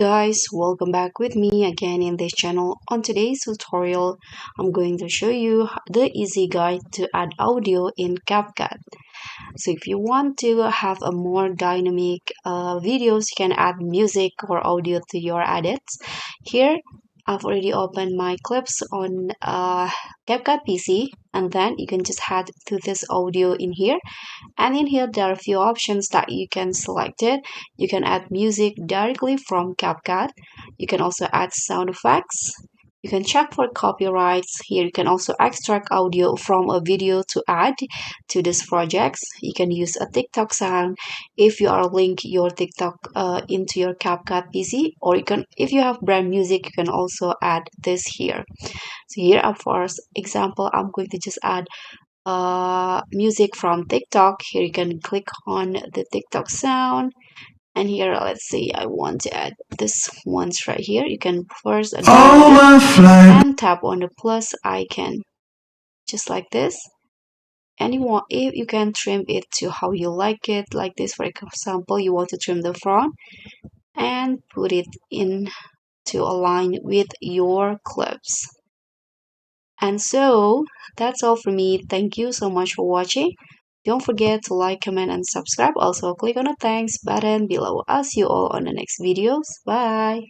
Guys, welcome back with me again in this channel. On today's tutorial, I'm going to show you the easy guide to add audio in Capcut. So if you want to have a more dynamic videos, you can add music or audio to your edits. Here, I've already opened my clips on Capcut PC, and then you can just add to this audio in here. And in here, there are a few options that you can select it. You can add music directly from CapCut. You can also add sound effects. You can check for copyrights. Here you can also extract audio from a video to add to this projects. You can use a TikTok sound if you are link your TikTok into your CapCut PC, or you can, if you have brand music, you can also add this here. So here, for example, I'm going to just add music from TikTok. Here you can click on the TikTok sound, and here let's say I want to add this ones right here. You can first download and tap on the plus icon just like this. And you want, if you can trim it to how you like it, like this. For example, you want to trim the front and put it in to align with your clips. And so that's all for me. Thank you so much for watching. Don't forget to like, comment, and subscribe. Also, click on the thanks button below. I'll see you all on the next videos. Bye.